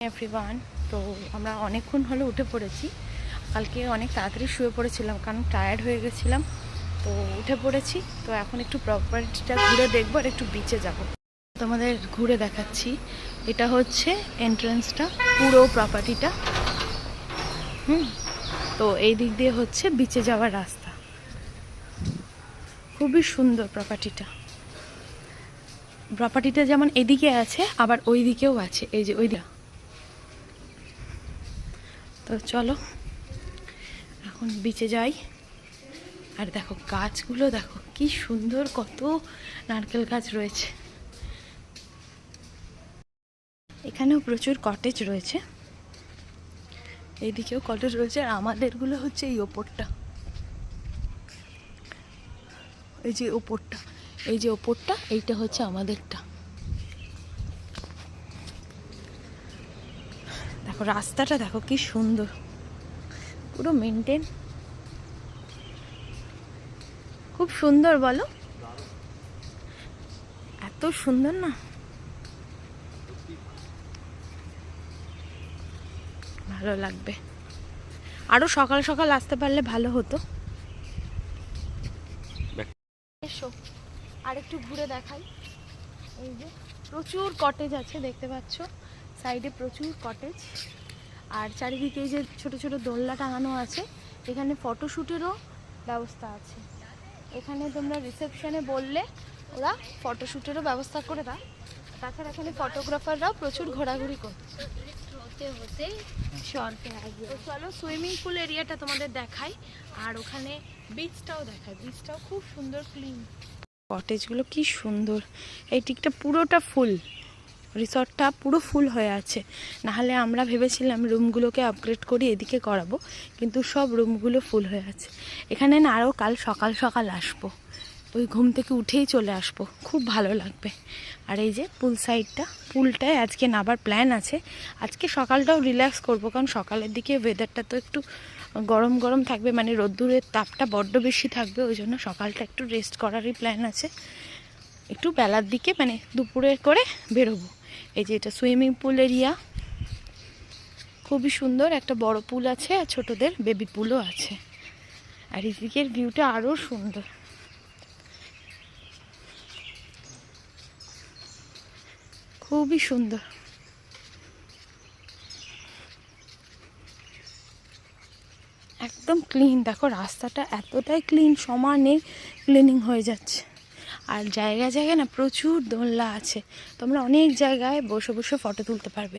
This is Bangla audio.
এভরিওয়ান, তো আমরা অনেকক্ষণ হলো উঠে পড়েছি। কালকে অনেক তাড়াতাড়ি শুয়ে পড়েছিলাম কারণ টায়ার্ড হয়ে গেছিলাম, তো উঠে পড়েছি। তো এখন একটু প্রপার্টিটা ঘুরে দেখবো আর একটু বিচে যাব। তোমাদের ঘুরে দেখাচ্ছি। এটা হচ্ছে এন্ট্রান্সটা, পুরো প্রপার্টিটা। তো এই দিক দিয়ে হচ্ছে বিচে যাওয়ার রাস্তা। খুবই সুন্দর প্রপার্টিটা যেমন এদিকে আছে আবার ওই দিকেও আছে, এই যে ওই দিকে। তো চলো এখন বিচে যাই। আর দেখো গাছগুলো, দেখো কি সুন্দর, কত নারকেল গাছ রয়েছে। এখানেও প্রচুর কটেজ রয়েছে, এইদিকেও কটেজ রয়েছে। আর আমাদেরগুলো হচ্ছে এই ওপরটা, এই যে ওপরটা, এইটা হচ্ছে আমাদেরটা। দেখো রাস্তাটা, দেখো কি সুন্দর, পুরো মেনটেন, খুব সুন্দর। বলো, এত সুন্দর না? ভালো লাগবে। আরো সকাল সকাল আসতে পারলে ভালো হতো। এসো আর একটু ঘুরে দেখাই। এই যে প্রচুর কটেজ আছে, দেখতে পাচ্ছ সাইডে প্রচুর কটেজ। আর চারিদিকে এই যে ছোট ছোট দোলনা টাঙানো আছে। এখানে ফটোশ্যুটেরও ব্যবস্থা আছে। এখানে তোমরা রিসেপশনে বললে ওরা ফটোশ্যুটেরও ব্যবস্থা করে দেয়। তাছাড়া এখানে ফটোগ্রাফাররাও প্রচুর ঘোরাঘুরি করছে। চলো সুইমিং পুল এরিয়াটা তোমাদের দেখাই, আর ওখানে বিচটাও দেখাই। বিচটাও খুব সুন্দর, ক্লিন। কটেজগুলো কি সুন্দর। এই দিকটা পুরোটা ফুল, রিসর্টটা পুরো ফুল হয়ে আছে। নাহলে আমরা ভেবেছিলাম রুমগুলোকে আপগ্রেড করি এদিকে করাবো, কিন্তু সব রুমগুলো ফুল হয়ে আছে। এখানে না আরও কাল সকাল সকাল আসবো, ওই ঘুম থেকে উঠেই চলে আসবো, খুব ভালো লাগবে। আর এই যে পুল সাইডটা, পুলটায় আজকে নাবার প্ল্যান আছে। আজকে সকালটাও রিল্যাক্স করব, কারণ সকালের দিকে ওয়েদারটা তো একটু গরম গরম থাকবে, মানে রোদ্দুরের তাপটা বড্ড বেশি থাকবে। ওই জন্য সকালটা একটু রেস্ট করারই প্ল্যান আছে। একটু বেলার দিকে মানে দুপুরে করে বেরোবো। এই যে এটা সুইমিং পুল এরিয়া, খুবই সুন্দর। একটা বড় পুল আছে আর ছোটদের বেবি পুলও আছে। আর এদিকের ভিউটা আরও সুন্দর, খুবই সুন্দর। একদম ক্লিন, দেখো রাস্তাটা এতটাই ক্লিন, সমানে ক্লিনিং হয়ে যাচ্ছে। আর জায়গায় জায়গায় না প্রচুর দোলনা আছে, তোমরা অনেক জায়গায় বসে বসে ফটো তুলতে পারবে।